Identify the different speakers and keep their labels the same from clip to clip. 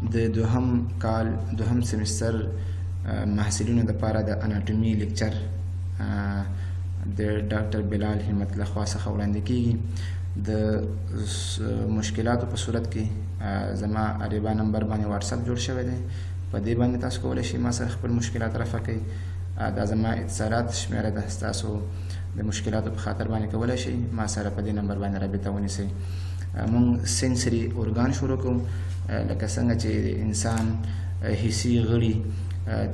Speaker 1: د دوهم کال دوهم سمستر محصلینو دپاره د اناټومي لیکچر د ډاکټر بلال همت لخوا څخه وړاندې کیږي. د مشکلاتو په صورت کې زما اریبا نمبر باندې واتساپ جوړ شوی دی، په دې باندې تاسو کولی شئ ما سره خپل مشکلات رفع کړئ. دا زما اتصالات شمیره ده، ستاسو د مشکلاتو په خاطر باندې کولی شئ ما سره په دې نمبر باندې رابطه ونیسئ. مونږ سنسري ارګان شروع کوو، لکه څنګه چې د انسان حسي غړي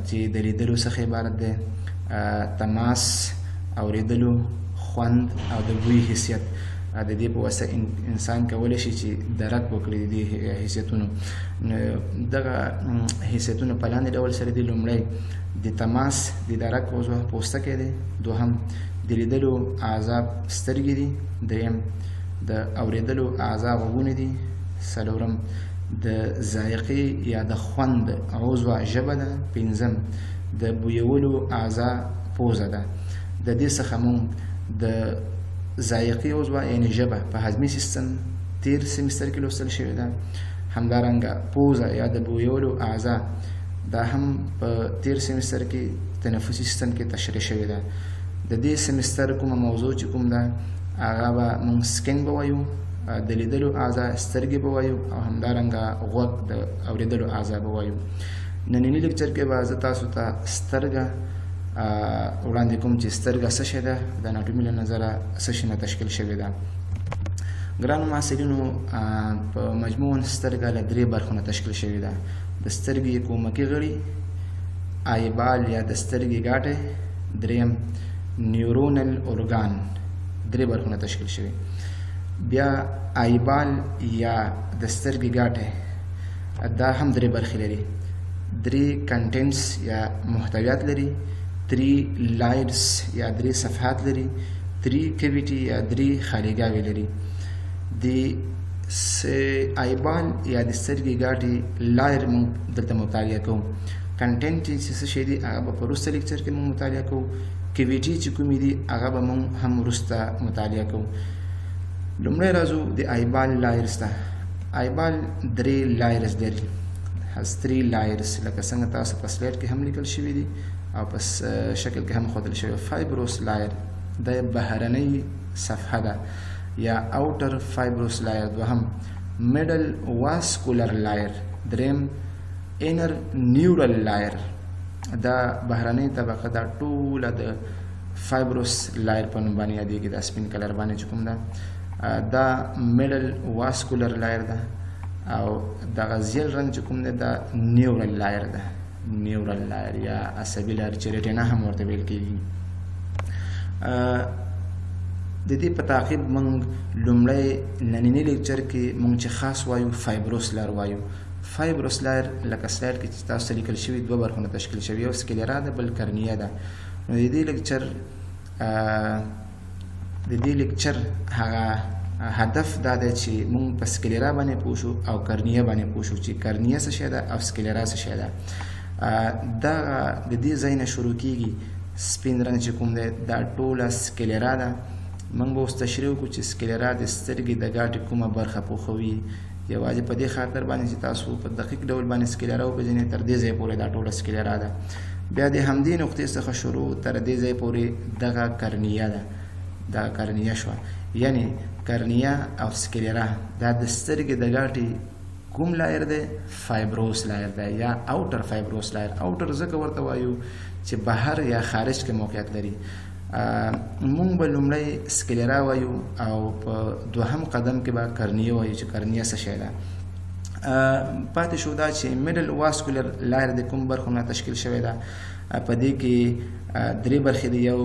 Speaker 1: چې د لیدلو څخه عبارت دی، تماس، اوریدلو، خوند او د بوی حیثیت. د دې په واسطه انسان کولی شي چې درک وکړي د دې حیثیتونو. دغه حیثیتونه په لاندې ډول سره دي. لومړی د تماس د درک عضو پوستکی دی، دوهم د لیدلو اعضا سترګې دي، دریم د اوریدلو اعضا غوږونه دي، څلورم د ذایقې یا د خوند عضو ژبه ده، پنځم د بویولو اعضا پوزه ده. د دې څخه مونږ د ذایقې عضو یعنې ژبه په هضمي سیستم تیر سمستر کې لوستل شوې ده. همدارنګه پوزه یا د بویولو اعضا دا هم په تیر سمستر کې تنفسي سیستم کې تشریح شوې ده. د دې سمستر کومه موضوع چې کوم ده هغه به مونږ سکن به وایو، د لیدلو اعضا سترګې به وایو او همدارنګه غوږ د اوریدلو اعضا به وایو. ننني لیکچر کې به زه تاسو ته سترګه وړاندې کوم چې سترګه څه شی ده، د اناټومي له نظره څه شي نه تشکیل شوې ده. ګرانو محصلینو، په مجموعاً سترګه له درې برخو نه تشکیل شوې ده. د سترګې کومکي غړي، آیبال یا د سترګې ګاټې، دریم نیورونل ارګان، درې برخو نه تشکیل شوی. بیا آیبال یا د سترګې ګاټې دا هم درې برخې لري، درې کنټینټس یا محتویات لري، درې لایرز یا درې صفحات لري، درې کیویټي یا درې خالیګاوې لري. د آیبال یا د سترګې ګاټې لایر موږ دلته مطالعه کوو. کنټینټ چې څه شی دي هغه به په وروسته لیکچر کې موږ مطالعه کوو. کیویټي چې کومې دي هغه به موږ هم وروسته مطالعه کوو. لومړی راځو د آیبال لایرز ته. آیبال درې لایرز لري، تhree layers، لکه څنګه تاسو په سلایډ کې هم لیکل شوي دي او په شکل کې هم ښودل شوی. فایبروس لایر د بهرنۍ صفحه ده یا اوټر فایبروس لایر، دوهم میډل واسکولر لایر، دریم انر نیورل لایر. دا بهرنۍ طبقه دا ټوله د فایبروس لایر په نوم باندې یادېږي. دا سپین کلر باندې چې کوم ده دا میډل واسکولر لایر ده او دغه زیړ رنګ چې کوم دی دا نیورل لایر ده، نیورل لایر یا عصبي لایر چې ریټینا هم ورته ویل کېږي. د دې په تعقیب موږ لومړی ننني لیکچر کې موږ چې خاص وایو فایبروس لایر وایو. فایبروس لایر لکه سلایډ کې چې تاسو لیکل شوي دوه برخو نه تشکیل شوي، یو سکلیرا ده بل کرنیه ده. نو د دې لیکچر هغه هدف دا دی چې موږ په سکلیرا باندې پوه شو او کرنیه باندې پوه شو چې کرنیه څه شی ده او سکلیرا څه شی ده. دا د دې ځای نه شروع کېږي. سپین رنګ چې کوم دی دا ټوله سکلیرا ده. موږ به اوس تشریح وکړو چې سکلیرا د سترګې د ګاټې کومه برخه پوښوي. یوازې په دې خاطر باندې چې تاسو په دقیق ډول باندې سکلیرا وپېژنئ، تر دې ځای پورې دا ټوله سکلیرا ده. بیا د همدې نقطې څخه شروع تر دې ځای پورې دغه کرنیه ده. دا کرنیه شوه، یعنی کرنیه او سکلیرا دا د سترګې د ګاټې کوم لایر دی؟ فایبروس لایر دی یا اوټر فایبروس لایر. اوټر ځکه ورته وایو چې بهر یا خارج کې موقعیت لري. مونږ به لومړی سکلیرا وایو او په دوهم قدم کې به کرنیه وایو چې کرنیه څه شی ده. پاتې شو دا چې میډل واسکولر لایر د کوم برخو نه تشکیل شوی ده. په دې کې درې برخې دي، یو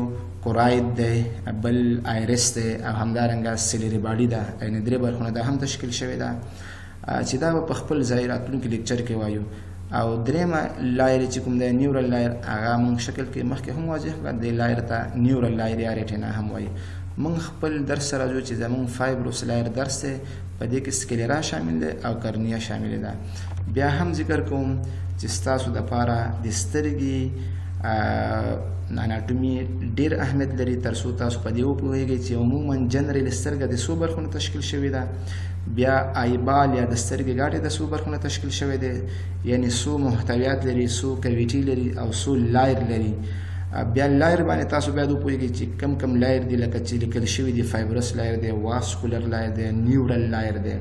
Speaker 1: کوراید دی، بل آیرس دی او همدارنګه سیلري باډي ده. یعنې درې برخو نه دا هم تشکیل شوې ده چې دا به په خپل ځای راتلونکي لیکچر کې وایو. او دریمه لایر چې کوم دی نیورل لایر، هغه موږ شکل کې مخکې هم واضح کړه، دې لایر ته نیورل لایر یا ریټینا هم وایي. موږ خپل درس سره راځو چې زموږ فایبروس لایر درس دی، په دې کې سکلیرا شامل دی او کرنیه شامل ده. بیا هم ذکر کوم چې ستاسو دپاره د سترګې اناټومي ډېر اهمیت لري تر څو تاسو په دې وپوهیږئ چې عموما جنرال سترګه د څو برخو نه تشکیل شوې ده، بیا آیبال یا د سترګې ګاټې د څو برخو نه تشکیل شوی دی، یعنی څو محتویات لري، څو کویټي لري او څو لایر لري. بیا لایر باندې تاسو باید وپوهیږئ چې کم کم لایر دي، لکه چې لیکل شوي دي فایبرس لایر دی، واسکولر لایر دی، نیورل لایر دی.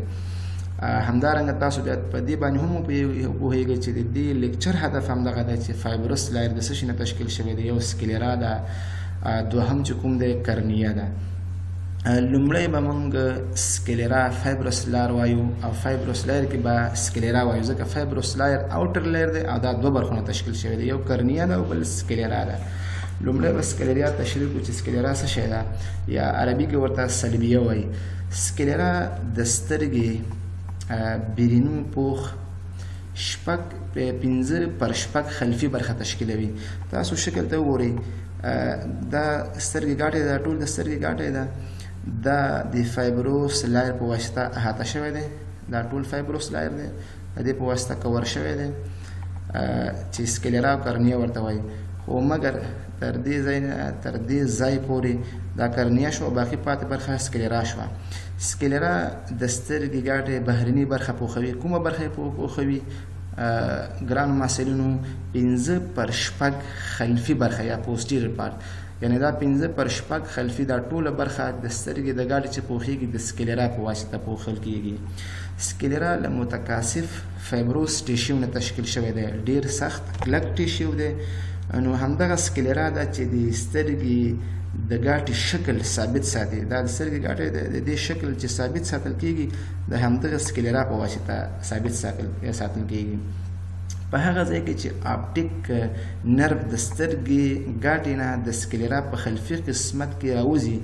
Speaker 1: همدارنګه تاسو باید په دې باندې هم وپوهیږئ چې د دې لیکچر هدف همدغه دی چې فایبرس لایر د څه شي نه تشکیل شوی دی، یو سکلیرا ده، دوهم چې کوم دی کرنیه ده. لومړی به موږ سکلیرا فایبرس لایر وایو او فایبرس لایر کې به سکلیرا وایو، ځکه فایبرس لایر اوټر لایر دی او دا دوه برخو نه تشکیل شوی دی، یو کرنیه ده او بل سکلیرا ده. لومړی به سکلیرا تشریح کړو چې سکلیرا څه شی ده، یا عربي کې ورته سلبیه وایي. سکلیرا د سترګې بیرینی پوخ شپږ 5/6 خلفي برخه تشکیلوي. تاسو شکل ته وګورئ، دا سترګې ګاټې ده، ټول د سترګې ګاټې ده، دا د فایبروس لایر په واسطه احاطه شوی دی، دا ټول فایبروس لایر دی، د دې په واسطه کور شوی دی چې سکلیرا او کرنیه ورته وایي. خو مګر تر دې ځای پورې دا کرنیه شو، باقي پاتې برخه سکلیرا شوه. سکلیرا د سترګې ګاټې بهرني برخه پوښوي. کومه برخه یې پوښوي؟ ګرانو محصلینو 5/6 خلفي برخه یا پوسټیریر پارت، یعنی دا 5/6 خلفي دا ټوله برخه د سترګې د ګاټې چې پوښیږي د سکلیرا په واسطه پوښل کیږي. سکلیرا له متکاثف فایبروس ټیشیو نه تشکیل شوی دی، ډیر سخت کلک ټیشیو دی. نو همدغه سکلیرا ده چې د سترګې د ګاټې شکل ثابت ساتي. دا د سترګې ګاټې د دې شکل چې ثابت ساتل کیږي د همدغه سکلیرا په واسطه ثابت ساتل کیږي. په هغه ځای کې چې آپټیک نرو د سترګې ګاټې نه د سکلیرا په خلفي قسمت کې راوځي،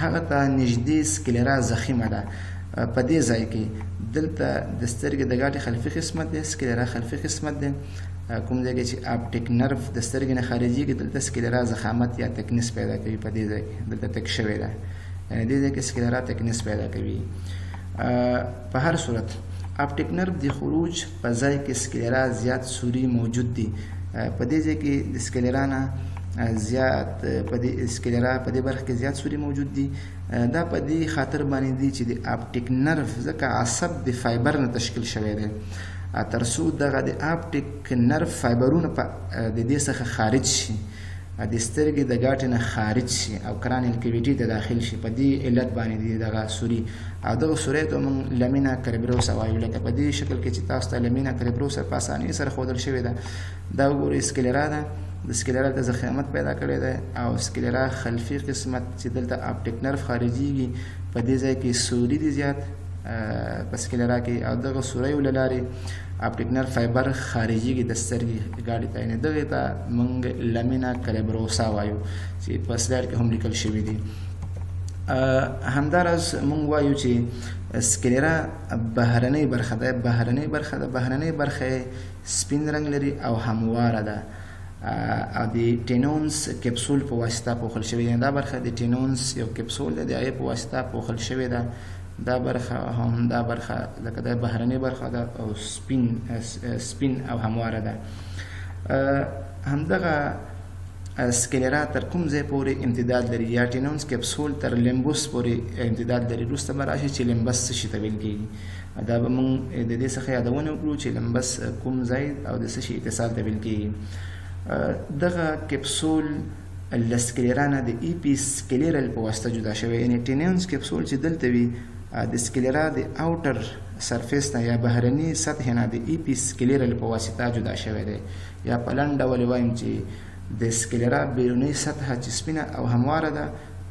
Speaker 1: هغه ته نږدې سکلیرا ضخیمه ده. په دې ځای کې دلته د سترګې د ګاټې خلفي قسمت دی، سکلیرا خلفي قسمت دی. کوم ځای کې چې آپټیک نرو د سترګې نه خارجېږي دلته سکلیرا ضخامت یا تکنس پیدا کوي. په دې ځای کې دلته تک شوی ده، یعنی دې ځای کې سکلیرا تکنس پیدا کوي. په هر صورت آپټیک نرو د خروج په ځای کې سکلیرا زیات سوري موجود دي. په دې ځای کې د سکلیرا نه زیات په دې سکلیرا په دې برخه کې زیات سوري موجود دي. دا په دې خاطر باندې دي چې د آپټیک نرو ځکه عصب د فایبر نه تشکیل شوی دی، تر څو دغه د آپټیک نرو فایبرونه د دې څخه خارج شي، د سترګې د ګاټې نه خارج شي او کرانیل کیویټي ته داخل شي. په دې علت باندې دی دغه سوري، او دغه سوري ته موږ لمینا کریبروسا وایو. لکه په دې شکل کې چې تاسو ته لمینا کریبروسا په اسانۍ سره ښودل شوې ده. دا وګورئ سکلیرا ده، د سکلیرا د ضخامت پیدا کړی دی او سکلیرا خلفي قسمت چې دلته آپټیک نرو خارجېږي په دې ځای کې سوري دي زیات په سکلیرا کې، او دغه سوریو له لارې آپټیک نرو فایبر خارجېږي د سترګې ګاټې ته، یعنې دغې ته موږ لمینا کریبروسا وایو چې په سلاید کې هم لیکل شوي دي. همداراز موږ وایو چې سکلیرا بهرنۍ برخه ده، بهرنۍ برخه سپین رنګ لري او همواره ده او د ټینونس کپسول په واسطه پوښل شوې ده. دا برخه د ټینونس یو کپسول ده، د هغې په واسطه پوښل شوې ده. دا برخه هم دا برخه لکه دا بهرنۍ برخه ده او سپین او همواره ده. همدغه سکلیرا تر کوم ځای پورې امتداد لري، یا ټینونس کپسول تر لیمبوس پورې امتداد لري. وروسته به راشي چې لیمبس څه شي ته ویل کېږي. دا به موږ د دې څخه یادونه وکړو چې لیمبس کوم ځای او د څه شي اتصال ته ویل کېږي. دغه کپسول له سکلیرا نه د ایپي سکلیرل په واسطه جدا شوی، یعنې ټینونس کپسول چې دلته وي د سکلیرا د اوټر سرفیس نه یا بهرني سطح نه د ایپي سکلیرل په واسطه جدا شوی دی. یا په لنډ ډول وایم چې د سکلیرا بیرونی سطح چې سپینه او همواره ده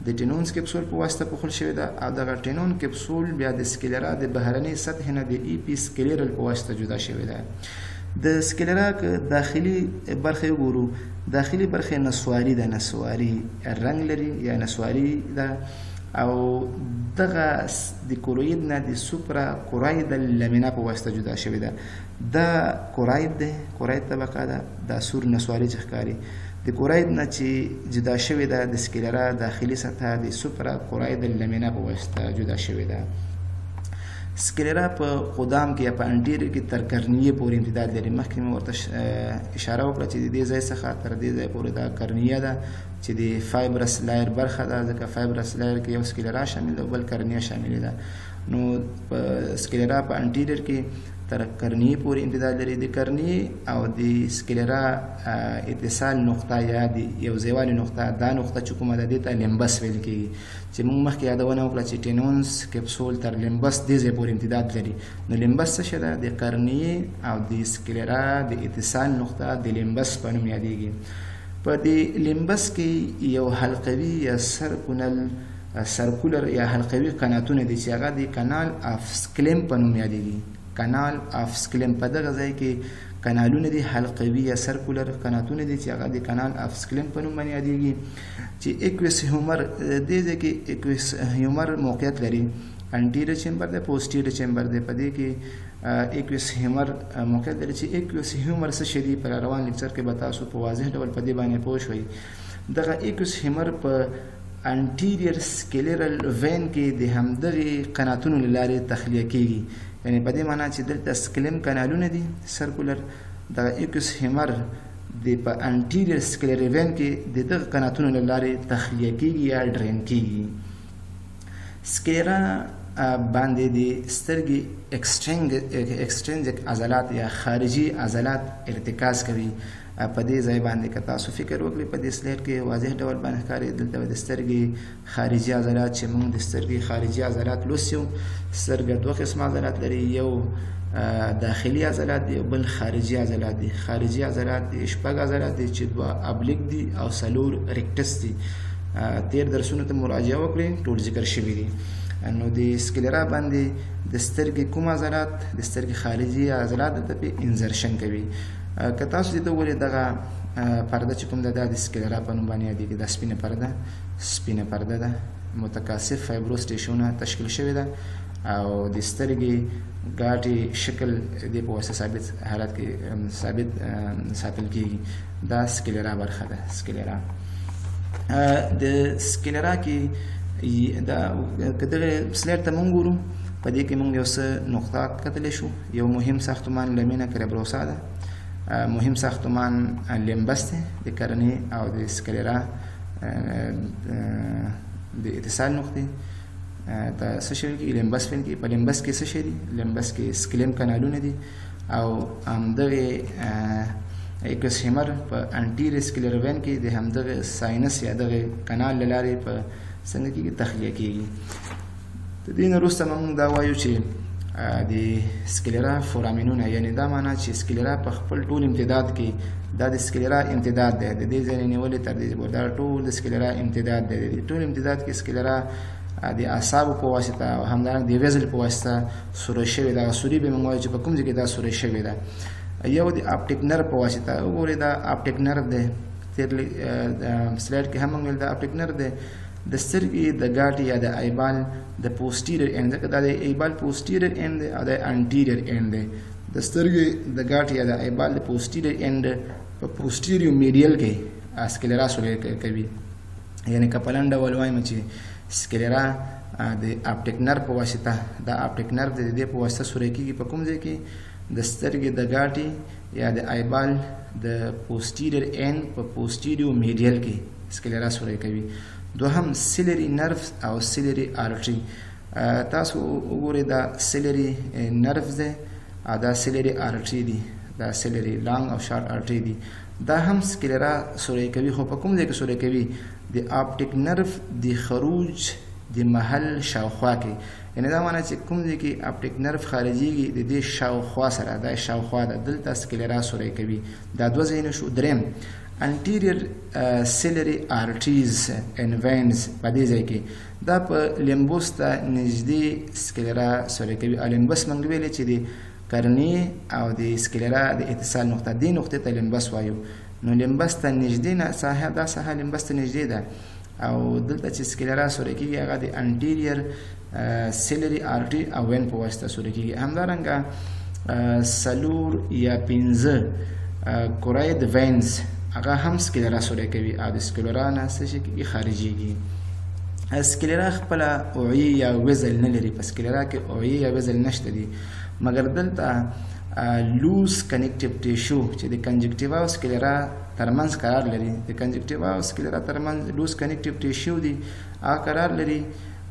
Speaker 1: د ټینونس کپسول په واسطه پوښل شوې ده، او دغه ټینون کپسول بیا د سکلیرا د بهرني سطح نه د ایپي سکلیرل په واسطه جدا شوې ده. د سکلیرا که داخلي برخه وګورو، داخلي برخه نسواري ده، نسواري رنګ لري یا نسواري ده، او دغه د کوروید نه د سوپرا کوراید لمینا په واسطه جدا شوې ده. دا کوراید ده، کوراید طبقه ده، دا سور نسواري چې ښکاري. د کوراید نه چې جدا شوې ده د سکلیرا داخلي سطح د سوپرا کوراید لمینا په واسطه جدا شوې ده. سکلیرا په قدام کې یا په انټیریور کې تر کرنیه پورې امتداد لري. مخکې مې ورته اشاره وکړه چې د دې ځای څخه تر دې ځای پورې دا کرنیه ده چې د فایبرس لایر برخه ده، ځکه فایبرس لایر کې یو سکلیرا شامل ده او بل کرنیه شامل ده. نو په سکلیرا په انټیریور کې تر کرنیه پورې امتداد لري. د کرنیه او د سکلیرا اتصال نقطه یا د یو ځایوالي نقطه، دا نقطه چې کومه ده دې ته لیمبس ویل کېږي، چې موږ مخکې یادونه وکړه چې ټینونس کپسول تر لیمبس دې ځای پورې امتداد لري. نو لیمبس څه شی ده؟ د کرنیه او د سکلیرا د اتصال نقطه د لیمبس په نوم یادېږي. په دې لیمبس کې یو حلقوي یا سرکولر یا حلقوي قناتونه دي چې هغه د کانال اف سکلیم په نوم یادېږي. کانال اف سکلیم په دغه ځای کې کانالونه دي، حلقوي یا سرکولر قناتونه دي چې هغه د کانال اف سکلیم په نوم باندې یادېږي. چې اکویس هیومر دې ځای کې اکویس هیومر موقعیت لري. انټیریور چیمبر دی، پوسټیریور چیمبر دی. په دې کې اکویس هیومر موقعیت لري. چې اکویس هیومر څه شی دی په روان لیکچر کې به تاسو په واضح ډول په دې باندې پوه شئ. دغه اکویس هیومر په انټیریور سکلیرل وین کې د همدغې قناتونو له لارې تخلیه کېږي. یعنی په دې معنا چې دلته سکلیم کانالونه دي سرکولر، دغه اکوس هیمر د په انټیریور سکلیرل وین کې د دغه قناتونو له لارې تخلیه کېږي یا ډرین کېږي. سکلیرا باندې د سترګې ایکسټرینجک عضلات یا خارجي عضلات ارتکاز کوي. په دې ځای باندې که تاسو فکر وکړئ په دې سلایډ کې واضح ډول باندې ښکاري. دلته د سترګې خارجي عضلات چې موږ د سترګې خارجي عضلات لوستیو، سترګه دوه قسم عضلات لري، یو داخلي عضلات دی او بل خارجي عضلات دي. خارجي عضلات دي شپږ عضلات دي چې دوه ابلیک دي او څلور ریکټس دي. تیر درسونو ته مراجعه وکړئ، ټول ذکر شوي دي. نو د سکلیرا باندې د سترګې کوم عضلات د سترګې خارجي عضلات دلته پې انزرشن کوي. که تاسو دې ته وګورئ دغه پرده چې کوم ده دا د سکلیرا په نوم باندې یادېږي. دا سپینه پرده ده، متکاثف فایبروس ټیشونه تشکیل شوې ده او د سترګې ګاټې شکل دې په واسطه ثابت حالت کې ثابت ساتل کېږي. دا سکلیرا برخه ده. سکلیرا د سکلیرا کې دا که دغه سلایډ ته مونږ ګورو، په دې کې مونږ یو څه نقطه کتلی شو. یو مهم ساختمان لمینه کریبروسا ده. مهم ساختمان لیمبس دی د کرنې او د سکلیرا د اتصال نقطې ته څه شی ویل کېږي؟ لیمبس ویل کېږي. په لیمبس کې څه شی دي؟ لیمبس کې سکلیم کانالونه دي او همدغې اکوس هیمر په انټیریور سکلیرل وین کې د همدغه ساینس یا دغه کانال له لارې په څنګه کېږي؟ تخلیه کېږي. د دې نه وروسته موږ دا وایو چې د سکلیرا فورامینونه، یعنی دا معنا چې سکلیرا په خپل ټول امتداد کې دا د سکلیرا امتداد دی. د دې ځای نه نیولې تر دې پورې دا ټول د سکلیرا امتداد دی. د ټول امتداد کې سکلیرا د اعصابو په واسطه او همدارنګه د ویزل په واسطه سوری شوې ده. سوري به موږ وایو چې په کوم ځای کې دا سوری شوې ده. یو د اپټیک نرو په واسطه. وګورئ دا اپټیک نرو دی. تېر سلایډ کې هم موږ ویل دا اپټیک نرو دی. د سترګې د ګاټې یا د ایبال د پوسټیریور اینډ، ځکه دا د ایبال پوسټیریور اینډ دی او د انټیریور اینډ دی. د سترګې د ګاټې یا د ایبال د پوسټیریور اینډ په پوسټیریور میډیل کې سکلیرا سوری کوي. یعنی که په لنډ ډول وایم چې سکلیرا د اپټیک نرو په واسطه، دا اپټیک نرو د دې په واسطه سوری کېږي. په کوم ځای کې؟ د سترګې د ګاټې یا د ایبال د پوسټیریور اینډ په پوسټیریور میډیل کې سکلیرا سوری کوي. دوهم سیلری نرف او سیلری آرټري. تاسو وګورئ دا سیلری نرف دی او دا سیلری آرټري دی. دا سیلری لانګ او شارټ آرټري دی. دا هم سکلیرا سوری کوي. خو په کوم ځای کې سوری کوي؟ د اپټیک نرف د خروج د محل شاوخوا کې. یعنی دا معنا چې کوم ځای کې اپټیک نرف خارجيږي د دې شاوخوا سره، دا شاوخوا ده، دلته سکلیرا سوری کوي. دا دوه ځایونه شو. دریم anterior ciliary arteries and veins په دې ځای کې دا په لیمبوس ته نږدې سکلیرا سوری کوي. لیمبس موږ ویلې چې د کرنې او د سکلیرا د اتصال نقطه، دې نقطې ته لیمبس وایو. نو لیمبس ته نږدې ساحه، دا ساحه لیمبس ته نږدې ده او دلته چې سکلیرا سوری کېږي هغه د انټیریور سیلری آرټري او وین په واسطه سوری کېږي. همدارنګه څلور یا پنځه کوراید وینز هغه هم سکلیرا سوری کوي او د سکلیرا نه څه شي کېږي؟ خارجېږي. سکلیرا خپله اوعي یا وزل نه لري، په سکلیرا کې اوعي یا وزل نشته دي، مګر دلته لوز کنیکټیو ټیشو چې د کنجکټیوا او سکلیرا ترمنځ قرار لري، د کنجکټیوا او سکلیرا ترمنځ لوز کنیکټیو ټیشو دی، هغه قرار لري،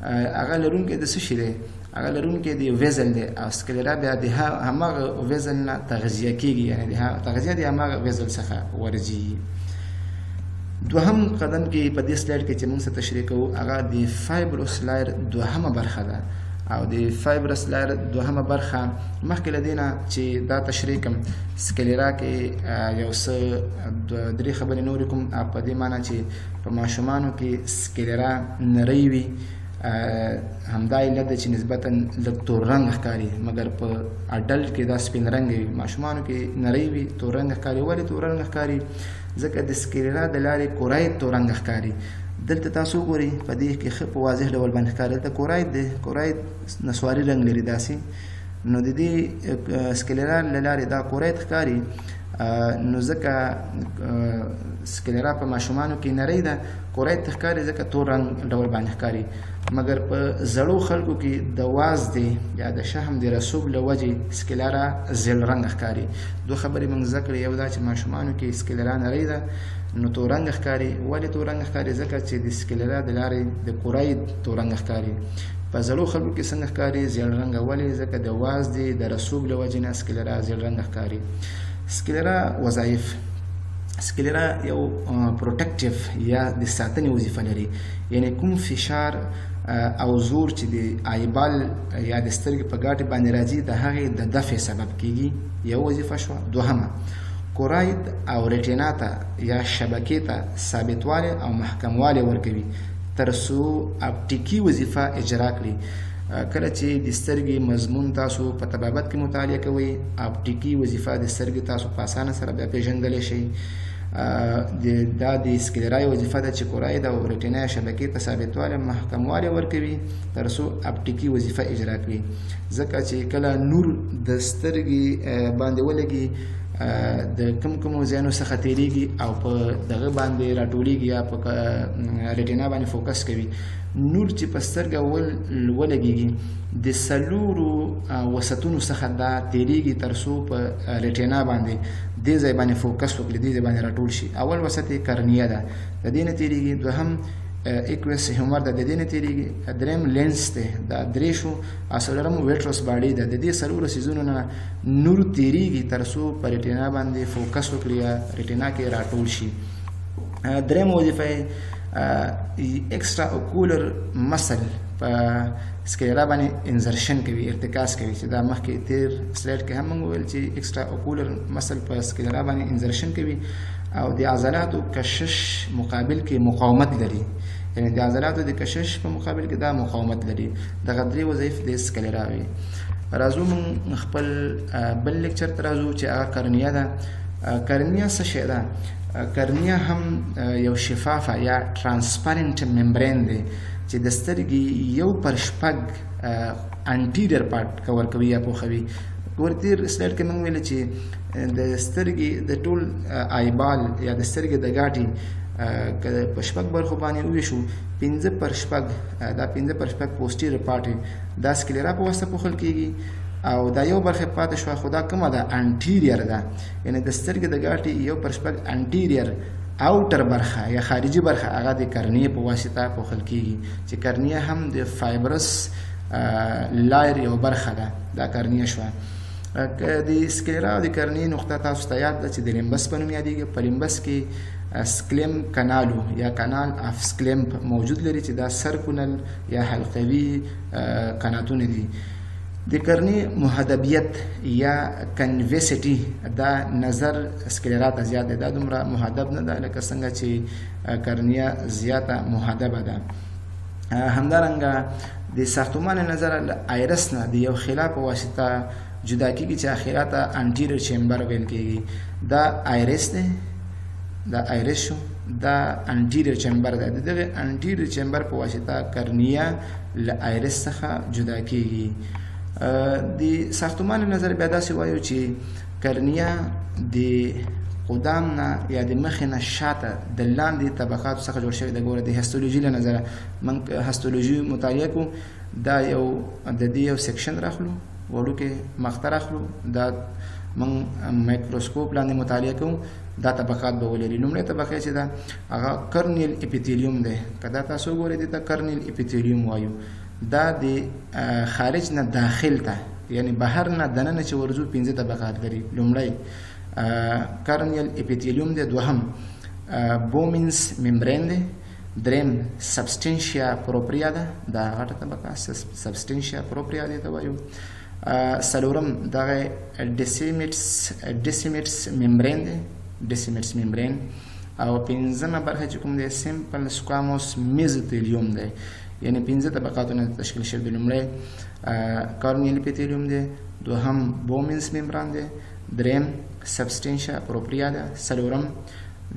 Speaker 1: هغه لرونکی د څه شي دی؟ هغه لرونکی د وزل دی، او سکلیرا بیا د هماغه وزل نه تغذیه کېږي، یعنې د تغذیه د هماغه وزل څخه ورځي. دوهم قدم کې په دې سلایډ کې چې موږ څه تشریح کوو هغه د فایبروس لایر دوهمه برخه ده، او د فایبروس لایر دوهمه برخه مخکې له دې نه چې دا تشریح کړم سکلیرا کې یو څه درې خبرې نورې کوم، په دې معنی چې په ماشومانو کې سکلیرا نری وي، همدا علت دی چې نسبتا لږ تور رنګ ښکاري، مګر په اډلټ کې دا سپین رنګ وي، ماشومانو کې نری وي، تور رنګ ښکاري. ولې تور رنګ ښکاري؟ ځکه د سکلیرا د لارې کوراید تور رنګ ښکاري. دلته تاسو ګورئ په دې کې ښه په واضح ډول باندې ښکاري، دلته کوراید دی، کوراید نسواري رنګ لري داسې، نو د دې سکلیرا له لارې دا کوراید ښکاري، نو ځکه سکلیرا په ماشومانو کې نری ده، کوراید ته ښکاري ځکه تور رنګ ډول باندې ښکاري. مګر په زړو خلکو کې د وازدې یا د شحم د رسوب له وجې سکلیرا زیړ رنګ ښکاري. دوه خبرې موږ زده کړې، یو دا چې ماشومانو کې سکلیرا نری ده نو تور رنګ ښکاري. ولې تور رنګ ښکاري؟ ځکه چې د سکلیرا د لارې د کوراید تور رنګ ښکاري. په زړو خلکو کې څنګه ښکاري؟ زیړ رنګ. ولې؟ ځکه د وازدې د رسوب له وجې نه سکلیرا زیړ رنګ ښکاري. سکلیرا وظایف: سکلیرا یو پروټیکټیو یا د ساتنې وظیفه لري، یعنی کوم فشار او زور چې د آیبال یا د سترګې په ګاټې باندې راځي د هغې د دفع سبب کیږي، یو وظیفه شوه. دوهمه، کوراید او ریټینا ته یا شبکې ته ثابتوالی او محکموالی ورکوي تر څو اپټیکي وظیفه اجرا کړي. کله چې د سترګې مضمون تاسو په طبابت کې مطالعه کوئ، اپټیکي وظیفه د سترګې تاسو په اسانه سره بیا پیژندلی شئ. دا د سکلیرا وظیفه ده چې کوراید او ریټینا شبکې ته ثابتوالی محکموالی ورکوي تر څو اپټیکي وظیفه اجرا کړي. ځکه چې کله نور د سترګې باندې ولګي د کومو ځایونو څخه تیریږي او په دغه باندې راټولیږي یا په ریټینا باندې فوکس کوي، نور چې په سترګه ولګیږي د څلورو وسطونو څخه دا تیریږي تر څو په ریټینا باندې دې ځای باندې فوکس وکړي، دې ځای باندې راټول شي. اول وسط یې کرنیه ده، د دې نه تیریږي. دوهم ایکویس هیومر ده، د دې نه تیریږي. دریم لینس دی، دا درې شو. څلورم ویټروس باډي ده، د دې څلورو څیزونو نه نور تیریږي تر څو په ریټینا باندې فوکس وکړي یا ریټینا کې راټول شي. دریم وظیفه ایکسټرا اوکولر مسل په سکلیرا باندې انزرشن کوي، ارتکاز کوي، چې دا مخکې تیر سلایډ کې هم موږ ویل چې ایکسټرا اوکولر مسل په سکلیرا باندې انزرشن کوي او د عضلاتو کشش مقابل کې مقاومت لري، یعنی د عضلاتو د کشش په مقابل کې دا مقاومت لري. دغه درې وظایف د سکلیرا وي. راځو موږ خپل بل لیکچر ته راځو چې هغه کرنیه ده. کرنیه څه شی ده؟ کرنیه هم یو شفافه یا ترانسپارنټ ممبرین دی چې د سترګې یو پر شپږ انټیریور پارټ کور کوي یا پوښوي. ورتیر سلایډ کې موږ ویل چې د سترګې د ټول آیبال یا د سترګې د ګاټې په شپږ برخو باندې وویشو، 5 پر شپږ دا 5 پر شپږ پوسټیریور پارټ دا سکلیرا په واسطه پوښل کېږي، او دا یو برخه پاتې شوه خو دا کومه ده؟ انټیریور ده، یعنی د سترګې د ګاټې یو پر شپږ انټیریور اوټر برخه یا خارجي برخه هغه د کرنیه په واسطه پوښل کېږي، چې کرنیه هم د فایبرس لایر یو برخه ده. دا کرنیه شوه. د سکلیرا او د کرنیې نقطه تاسو ته یاد ده چې د لیمبس په نوم یادېږي. په لیمبس کې سکلیم کانالو یا کانال اف سکلیم موجود لري چې دا سرکونل یا حلقوي قناتونه دي. د کرنی محدبیت یا کنویسټي دا نظر سکلیرا ته زیات دی، دا دومره محدب نه ده لکه څنګه چې کرنیه زیاته محدبه ده. همدارنګه د ساختمان نظر آیرس نه د یو خلا په واسطه جدا کېږي چې اخره ته انټیریور چیمبر ویل کېږي. دا آیرس دی، دا آیرس شو، دا انټیریور چیمبر دی. د دغه انټیریور چیمبر په واسطه کرنیه له آیرس څخه جدا کېږي. د ساختمان نظر بیا داسې وایو چې کرنیه د قدام نه یا د مخې نه شاته د لاندې طبقاتو څخه جوړ شوی. د ګوره د هستولوژي له نظره موږ هستولوژي مطالعه کوو، دا یو د دې یو سیکشن راخلو، وړوکی مقطع راخلو، دا موږ مایکروسکوپ لاندې مطالعه کوو، دا طبقات به ولري. لومړی طبقه چې ده هغه کرنیل اپیتیلیوم دی. که دا تاسو وګورئ دې ته کرنیل اپیتیلیوم وایو. دا د خارج نه داخل ته یعنی بهر نه دننه چې ورځو 5 طبقات لري. لومړی کرنیل اپیتیلیوم دی، دوهم بومینز ممبرین دی، دریم سبسټنشیا پروپریا ده، دا غټه طبقه سبسټنشیا پروپریا دی ته وایو. څلورم دغه ډیسیمیټس ممبرین دی، ډیسیمیټس ممبرین. او پنځمه برخه چې کوم دی سمپل سکواموس میزوتیلیوم دی، یعنی 5 طبقاتونه تشکیل شوي دي. لومړی کارنیل اپیتیلیوم دی، دوهم بومینز ممبران دی، دریم سبسټنشیا پروپریا ده، څلورم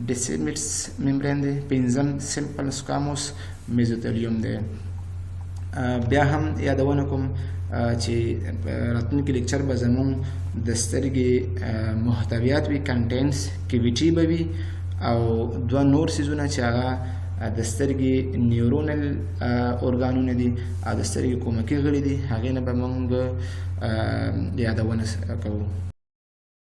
Speaker 1: ډیسیمیټس ممبرین دی، پنځم سمپل سکواموس میزوتیلیوم دی. بیا هم یادونه کوم چې راتلونکي لیکچر به زموږ د سترګې محتویات وي، کنټینټس، کیویټي به وي، او دوه نور څیزونه چې هغه د سترګې نیورونل ارګانونه دي او د سترګې کومکي غړي دي، هغې نه به موږ یادونه کوو.